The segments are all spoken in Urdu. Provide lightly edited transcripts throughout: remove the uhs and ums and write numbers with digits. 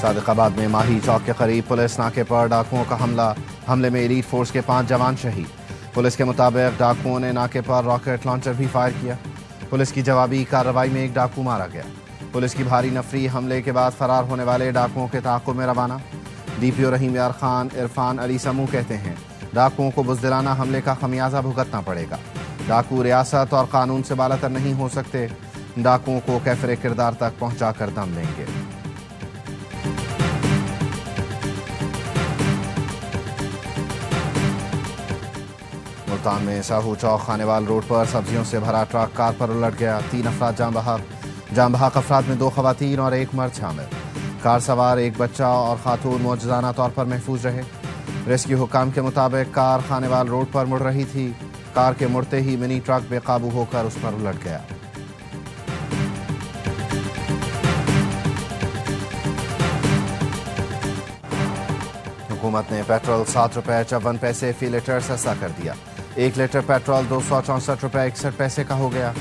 صادق میں ماہی چوک کے قریب پولیس ناکے پر ڈاکوؤں کا حملے میں ایلیٹ فورس کے 5 جوان شہید۔ پولیس کے مطابق ڈاکوؤں نے ناکے پر راکٹ لانچر بھی فائر کیا۔ پولیس کی جوابی کارروائی میں ایک ڈاکو مارا گیا۔ پولیس کی بھاری نفری حملے کے بعد فرار ہونے والے ڈاکوؤں کے تعاقب میں روانہ۔ ڈی پی او رحیم یار خان عرفان علی سمو کہتے ہیں ڈاکوؤں کو بزدلانہ حملے کا خمیازہ بھگتنا پڑے گا۔ ڈاکو ریاست اور قانون سے بالاتر نہیں ہو سکتے، ڈاکوؤں کو کیفر کردار تک پہنچا کر دم لیں گے۔ ملتان میں ساہو چوک خانیوال روڈ پر سبزیوں سے بھرا ٹرک کار پر الٹ گیا۔ 3 افراد جاں بحق افراد میں 2 خواتین اور 1 مرد شامل۔ کار سوار ایک بچہ اور خاتون معجزانہ طور پر محفوظ رہے۔ ریسکیو حکام کے مطابق کار خانیوال روڈ پر مڑ رہی تھی۔ کار کے مڑتے ہی منی ٹرک بے قابو ہو کر اس پر الٹ گیا۔ حکومت نے پیٹرول 7 روپے 54 پیسے فی لیٹر سستا کر دیا۔ 1 لیٹر پیٹرول 264 روپے 61 پیسے کا ہو گیا۔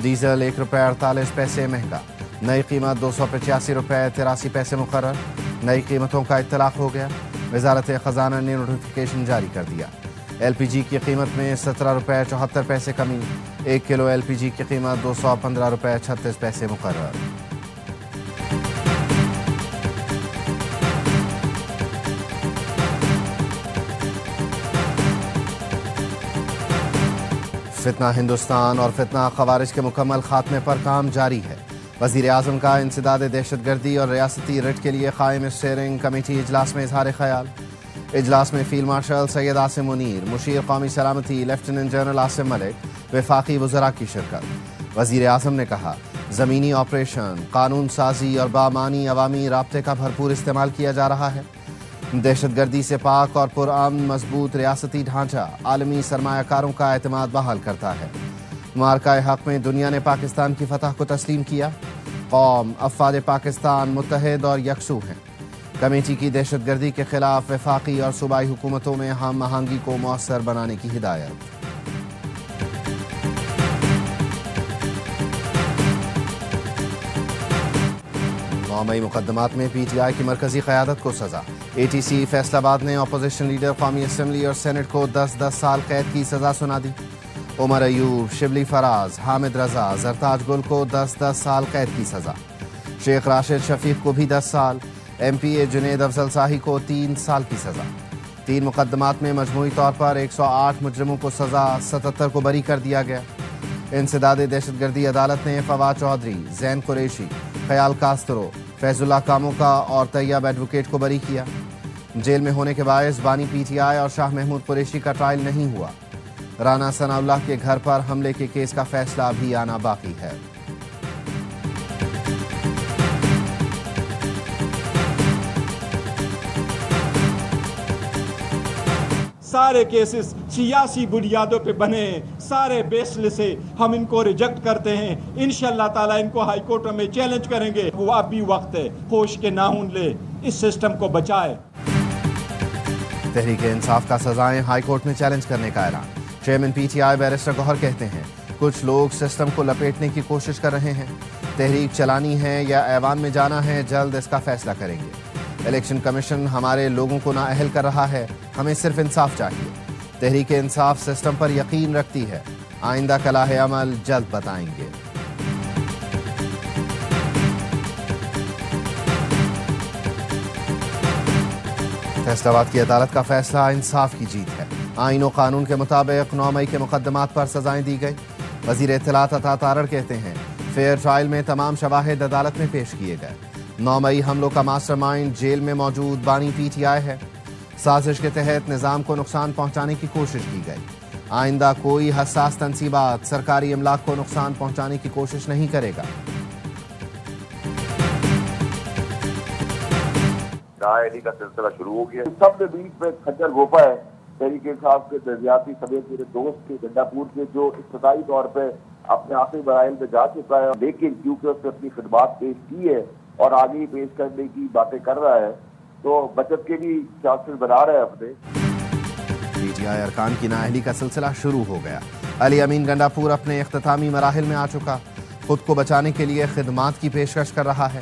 ڈیزل 1 روپے 48 پیسے مہنگا۔ نئی قیمت 285 روپے 83 پیسے مقرر۔ نئی قیمتوں کا اطلاق ہو گیا۔ وزارت خزانہ نے نوٹیفیکیشن جاری کر دیا۔ ایل پی جی کی قیمت میں 17 روپے 74 پیسے کمی۔ 1 کلو ایل پی جی کی قیمت 215 روپے 36 پیسے مقرر۔ فتنہ ہندوستان اور فتنہ خوارج کے مکمل خاتمے پر کام جاری ہے۔ وزیر اعظم کا انسداد دہشت گردی اور ریاستی رٹ کے لیے قائم اسٹیئرنگ کمیٹی اجلاس میں اظہار خیال۔ اجلاس میں فیلڈ مارشل سید عاصم منیر، مشیر قومی سلامتی لیفٹیننٹ جنرل عاصم ملک، وفاقی وزراء کی شرکت۔ وزیر اعظم نے کہا زمینی آپریشن، قانون سازی اور بامانی عوامی رابطے کا بھرپور استعمال کیا جا رہا ہے۔ دہشت گردی سے پاک اور پرامن مضبوط ریاستی ڈھانچہ عالمی سرمایہ کاروں کا اعتماد بحال کرتا ہے۔ معرکہ حق میں دنیا نے پاکستان کی فتح کو تسلیم کیا۔ قوم، افواد پاکستان متحد اور یکسو ہیں۔ کمیٹی کی دہشت گردی کے خلاف وفاقی اور صوبائی حکومتوں میں ہم آہنگی کو مؤثر بنانے کی ہدایت۔ 9 مئی مقدمات میں پی ٹی آئی کی مرکزی قیادت کو سزا۔ اے ٹی سی فیصل آباد نے اپوزیشن لیڈر قومی اسمبلی اور سینٹ کو 10 سال قید کی سزا سنا دی۔ عمر ایوب، شبلی فراز، حامد رضا، زرتاج گل کو 10 سال قید کی سزا۔ شیخ راشد شفیق کو بھی 10 سال۔ ایم پی اے جنید افضل شاہی کو 3 سال کی سزا۔ 3 مقدمات میں مجموعی طور پر 108 مجرموں کو سزا، 77 کو بری کر دیا گیا۔ انسداد دہشت گردی عدالت نے فواد چودھری، زین قریشی، خیال کاسترو، فیض اللہ کاموکا اور طیب ایڈوکیٹ کو بری کیا۔ جیل میں ہونے کے باعث بانی پی ٹی آئی اور شاہ محمود قریشی کا ٹرائل نہیں ہوا۔ رانا ثناء اللہ کے گھر پر حملے کے کیس کا فیصلہ بھی آنا باقی ہے۔ سارے کیسز سیاسی بنیادوں پہ بنے ہیں، سارے بیسل سے ہم ان کو ریجیکٹ کرتے ہیں۔ انشاءاللہ تعالیٰ ان کو ہائی کورٹ میں چیلنج کریں گے۔ وہ اب بھی وقت ہے، ہوش کے ناخن لے، اس سسٹم کو بچائے۔ تحریک انصاف کا سزائیں ہائی کورٹ میں چیلنج کرنے کا اعلان۔ Chairman P T I barrister Gohar کہتے ہیں کچھ لوگ سسٹم کو لپیٹنے کی کوشش کر رہے ہیں۔ تحریک چلانی ہے یا ایوان میں جانا ہے، جلد اس کا فیصلہ کریں گے۔ الیکشن کمیشن ہمارے لوگوں کو نااہل کر رہا ہے، ہمیں صرف انصاف چاہیے۔ تحریک انصاف سسٹم پر یقین رکھتی ہے، آئندہ کا لائحہ عمل جلد بتائیں گے۔ فیصل آباد کی عدالت کا فیصلہ انصاف کی جیت ہے۔ آئین و قانون کے مطابق 9 مئی کے مقدمات پر سزائیں دی گئی۔ وزیر اطلاعات عطا تارڑ کہتے ہیں فیئر ٹرائل میں تمام شواہد عدالت میں پیش کیے گئے۔ 9 مئی حملوں کا ماسٹر مائنڈ جیل میں موجود بانی پی ٹی آئی ہے۔ سازش کے تحت نظام کو نقصان پہنچانے کی کوشش کی گئی۔ آئندہ کوئی حساس تنصیبات سرکاری املاک کو نقصان پہنچانے کی کوشش نہیں کرے گا۔ نااہلی کا سلسلہ شروع ہو گیا۔ سب کے بیچ میں کھچر گوپا ہے۔ تحریک انصاف کے درجاتی سمیت میرے دوست کے گنڈا پور کے جو ابتدائی طور پہ اپنے آخری مراحل میں جا چکا ہے، لیکن کیونکہ اس نے اپنی خدمات پیش کی ہے اور آگے پیش کرنے کی باتیں کر رہا ہے تو بچت کے بھی چانسز بنا رہا ہے اپنے۔ پی ٹی آئی ارکان کی نااہلی کا سلسلہ شروع ہو گیا۔ علی امین گنڈا پور اپنے اختتامی مراحل میں آ چکا، خود کو بچانے کے لیے خدمات کی پیشکش کر رہا ہے۔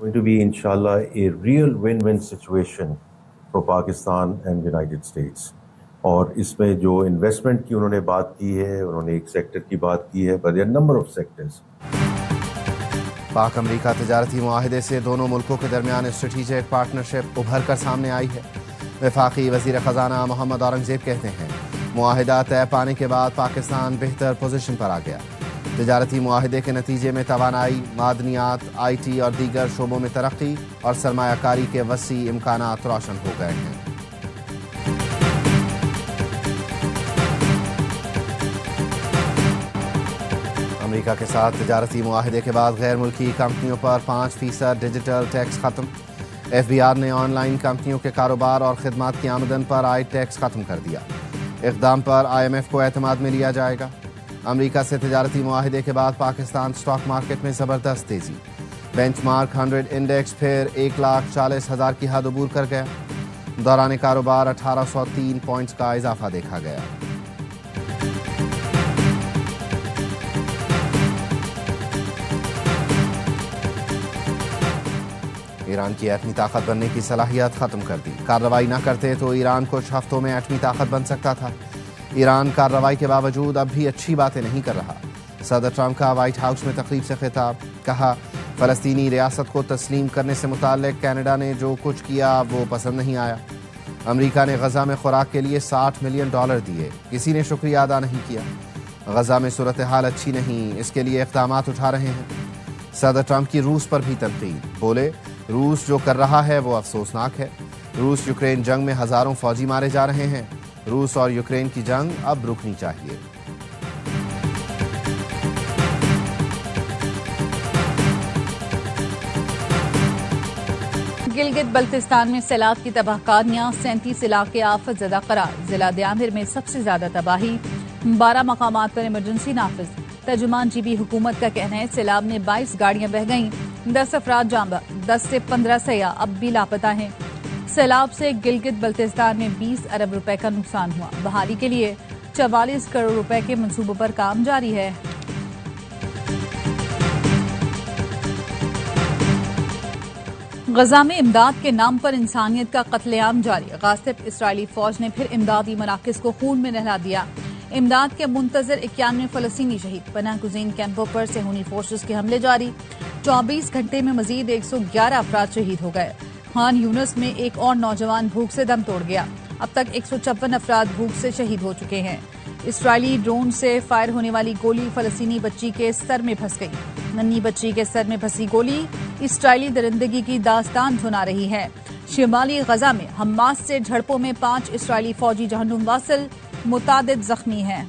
Going to be inshallah a real win-win situation for Pakistan and United States. اور اس میں جو انویسٹمنٹ کی انہوں نے بات کی ہے، انہوں نے ایک سیکٹر کی بات کی ہے، but there are number of sectors. پاک امریکہ تجارتی معاہدے سے دونوں ملکوں کے درمیان اسٹریٹجک پارٹنرشپ ابھر کر سامنے آئی ہے۔ وفاقی وزیر خزانہ محمد اورنگزیب کہتے ہیں معاہدہ طے پانے کے بعد پاکستان بہتر پوزیشن پر آ گیا۔ تجارتی معاہدے کے نتیجے میں توانائی، معدنیات، IT اور دیگر شعبوں میں ترقی اور سرمایہ کاری کے وسیع امکانات روشن ہو گئے ہیں۔ امریکہ کے ساتھ تجارتی معاہدے کے بعد غیر ملکی کمپنیوں پر 5% ڈیجیٹل ٹیکس ختم۔ FBI نے آن لائن کمپنیوں کے کاروبار اور خدمات کی آمدن پر عائد ٹیکس ختم کر دیا۔ اقدام پر IMF کو اعتماد میں لیا جائے گا۔ امریکہ سے تجارتی معاہدے کے بعد پاکستان سٹاک مارکیٹ میں زبردست تیزی۔ بینچ مارک 100 انڈیکس پھر 1,40,000 کی حد عبور کر گیا۔ دوران کاروبار 1803 پوائنٹس کا اضافہ دیکھا گیا۔ ایران کی ایٹمی طاقت بننے کی صلاحیت ختم کر دی۔ کارروائی نہ کرتے تو ایران کچھ ہفتوں میں ایٹمی طاقت بن سکتا تھا۔ ایران کارروائی کے باوجود اب بھی اچھی باتیں نہیں کر رہا۔ صدر ٹرمپ کا وائٹ ہاؤس میں تقریب سے خطاب، کہا فلسطینی ریاست کو تسلیم کرنے سے متعلق کینیڈا نے جو کچھ کیا وہ پسند نہیں آیا۔ امریکہ نے غزہ میں خوراک کے لیے $60 ملین دیے، کسی نے شکریہ ادا نہیں کیا۔ غزہ میں صورتحال اچھی نہیں، اس کے لیے اقدامات اٹھا رہے ہیں۔ صدر ٹرمپ کی روس پر بھی تنقید، بولے روس جو کر رہا ہے وہ افسوسناک ہے۔ روس یوکرین جنگ میں ہزاروں فوجی مارے جا رہے ہیں۔ روس اور یوکرین کی جنگ اب رکنی چاہیے۔ گلگت بلتستان میں سیلاب کی تباہ کاریاں، 37 علاقے آفت زدہ قرار۔ ضلع دیامر میں سب سے زیادہ تباہی، 12 مقامات پر ایمرجنسی نافذ۔ ترجمان GB حکومت کا کہنا ہے سیلاب میں 22 گاڑیاں بہہ گئیں، 10 افراد جاں بحق، 10 سے 15 سیاح اب بھی لاپتہ ہیں۔ سیلاب سے گلگت بلتستان میں 20 ارب روپے کا نقصان ہوا۔ بحالی کے لیے 44 کروڑ روپے کے منصوبوں پر کام جاری ہے۔ غزہ میں امداد کے نام پر انسانیت کا قتل عام جاری، غاصب اسرائیلی فوج نے پھر امدادی مراکز کو خون میں نہلا دیا۔ امداد کے منتظر 91 فلسطینی شہید، پناہ گزین کیمپوں پر صہیونی فورسز کے حملے جاری، 24 گھنٹے میں مزید 111 افراد شہید ہو گئے۔ خان یونس میں ایک اور نوجوان بھوک سے دم توڑ گیا، اب تک 156 افراد بھوک سے شہید ہو چکے ہیں۔ اسرائیلی ڈرون سے فائر ہونے والی گولی فلسطینی بچی کے سر میں پھنس گئی، ننھی بچی کے سر میں پھنسی گولی اسرائیلی درندگی کی داستان سنا رہی ہے۔ شمالی غزہ میں حماس سے جھڑپوں میں 5 اسرائیلی فوجی جہنم واصل، متعدد زخمی ہیں۔